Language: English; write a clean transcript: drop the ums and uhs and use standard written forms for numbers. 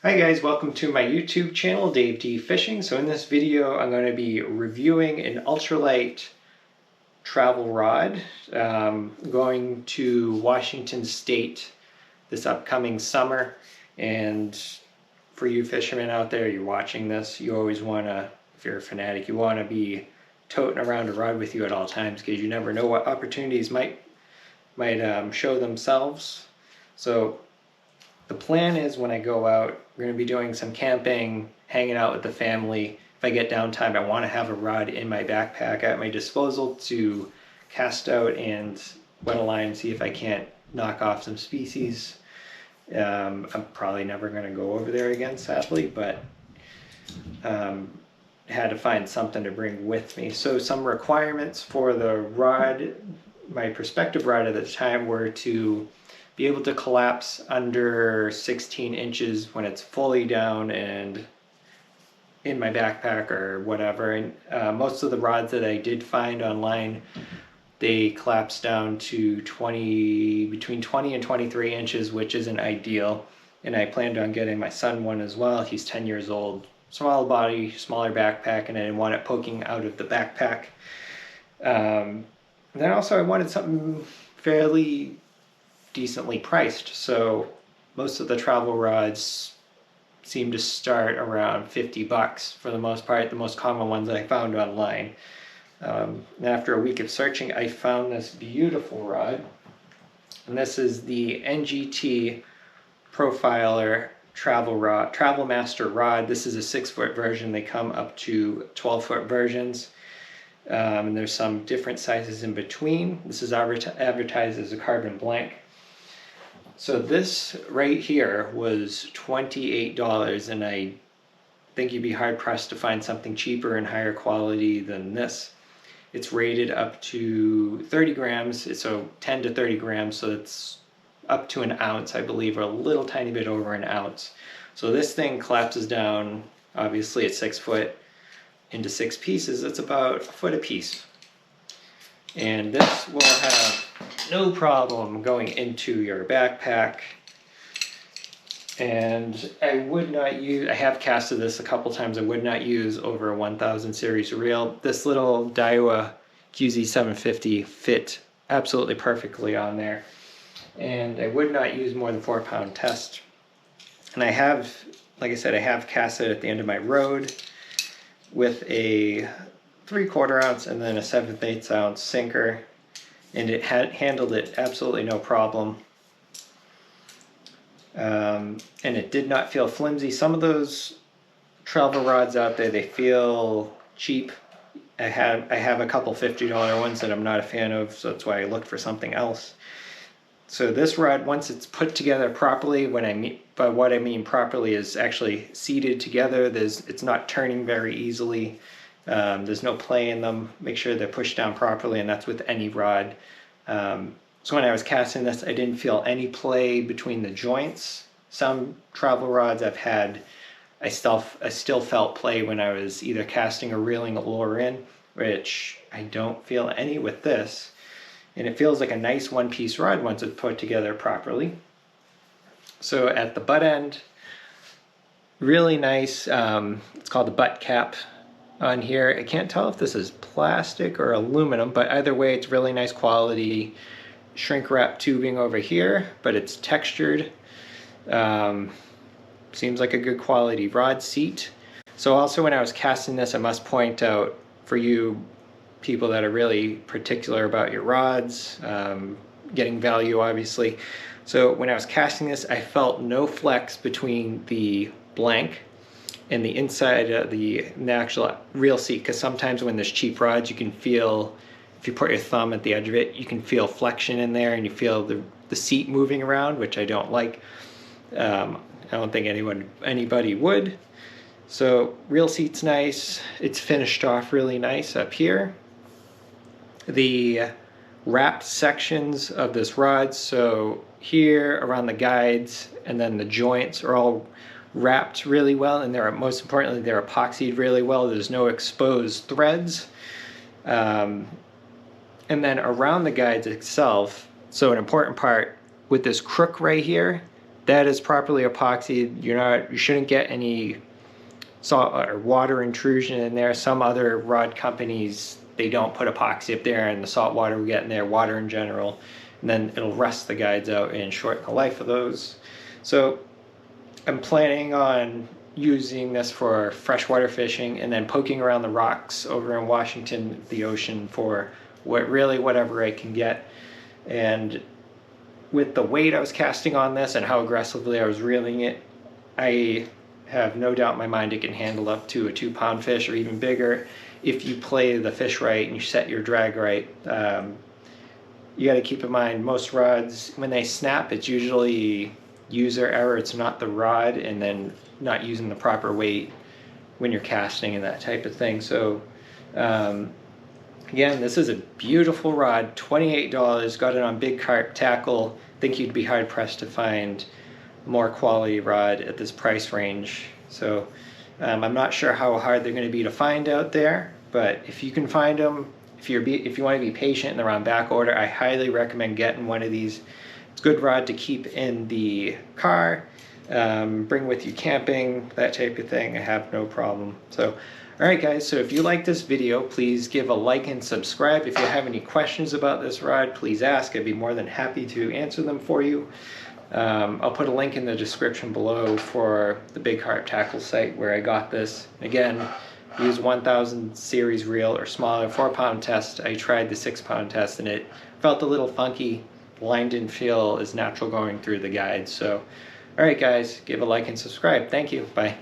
Hi guys, welcome to my YouTube channel, Dave D Fishing. So in this video, I'm going to be reviewing an ultralight travel rod. Going to Washington State this upcoming summer, and for you fishermen out there, you're watching this, you always want to, if you're a fanatic, you want to be toting around a rod with you at all times because you never know what opportunities might show themselves. So the plan is when I go out, we're going to be doing some camping, hanging out with the family. If I get downtime, I want to have a rod in my backpack at my disposal to cast out and wet a line, see if I can't knock off some species. I'm probably never going to go over there again, sadly, but had to find something to bring with me. So some requirements for the rod, my perspective rod at the time, were to be able to collapse under 16 inches when it's fully down and in my backpack or whatever. And most of the rods that I did find online, they collapse down to between 20 and 23 inches, which isn't ideal. And I planned on getting my son one as well. He's 10 years old, small body, smaller backpack, and I didn't want it poking out of the backpack. Then also I wanted something fairly decently priced, so most of the travel rods seem to start around 50 bucks for the most part, the most common ones I found online. And after a week of searching, I found this beautiful rod, and this is the NGT Profiler Travelmaster rod. This is a 6-foot version. They come up to 12-foot versions. And there's some different sizes in between. This is advertised as a carbon blank. So this right here was $28, and I think you'd be hard pressed to find something cheaper and higher quality than this. It's rated up to 30 grams, so 10 to 30 grams, so it's up to an ounce, I believe, or a little tiny bit over an ounce. So this thing collapses down, obviously at 6 foot, into 6 pieces. It's about a foot a piece. And this will have no problem going into your backpack. And I would not use, I have casted this a couple times, I would not use over a 1000 series reel. This little Daiwa QZ750 fit absolutely perfectly on there. And I would not use more than 4-pound test. And I have, like I said, I have casted at the end of my rode with a 3/4 ounce and then a 7/8 ounce sinker, and it handled it absolutely no problem. And it did not feel flimsy. Some of those travel rods out there, they feel cheap. I have a couple $50 ones that I'm not a fan of, so that's why I looked for something else. So this rod, once it's put together properly, by what I mean properly is actually seated together, it's not turning very easily. There's no play in them. Make sure they're pushed down properly, and that's with any rod. So when I was casting this, I didn't feel any play between the joints. Some travel rods I've had, I still felt play when I was either casting or reeling a lure in, which I don't feel any with this. And it feels like a nice one-piece rod once it's put together properly. So at the butt end, really nice, it's called the butt cap on here. I can't tell if this is plastic or aluminum, but either way, it's really nice quality shrink wrap tubing over here, but it's textured. Seems like a good quality rod seat. So also when I was casting this, I must point out for you people that are really particular about your rods, getting value obviously. So when I was casting this, I felt no flex between the blank and the inside of the actual reel seat, because sometimes when there's cheap rods, you can feel, if you put your thumb at the edge of it, you can feel flexion in there and you feel the seat moving around, which I don't like. I don't think anybody would. So reel seat's nice. It's finished off really nice up here. The wrapped sections of this rod, so here around the guides and then the joints are all wrapped really well, and most importantly, they're epoxied really well. There's no exposed threads. And then around the guides itself, so an important part with this crook right here, that is properly epoxied. You shouldn't get any salt or water intrusion in there. Some other rod companies, they don't put epoxy up there, and the salt water we get in there, water in general, and then it'll rust the guides out and shorten the life of those. So I'm planning on using this for freshwater fishing and then poking around the rocks over in Washington, the ocean, for whatever I can get. And with the weight I was casting on this and how aggressively I was reeling it, I have no doubt in my mind it can handle up to a 2-pound fish or even bigger if you play the fish right and you set your drag right. You got to keep in mind, most rods, when they snap, it's usually user error. It's not the rod, and then not using the proper weight when you're casting and that type of thing. So again, this is a beautiful rod, $28. Got it on big carp tackle. I think you'd be hard pressed to find a more quality rod at this price range. So I'm not sure how hard they're going to be to find out there, but if you can find them, if you want to be patient and they're on back order, I highly recommend getting one of these. It's a good rod to keep in the car, bring with you camping, that type of thing. I have no problem. So alright guys, so if you like this video, please give a like and subscribe. If you have any questions about this rod, please ask. I'd be more than happy to answer them for you. I'll put a link in the description below for the Big Carp Tackle site where I got this. Again, use 1000 series reel or smaller, 4-pound test. I tried the 6-pound test and it felt a little funky. The line didn't feel as natural going through the guide. So alright guys, give a like and subscribe. Thank you. Bye.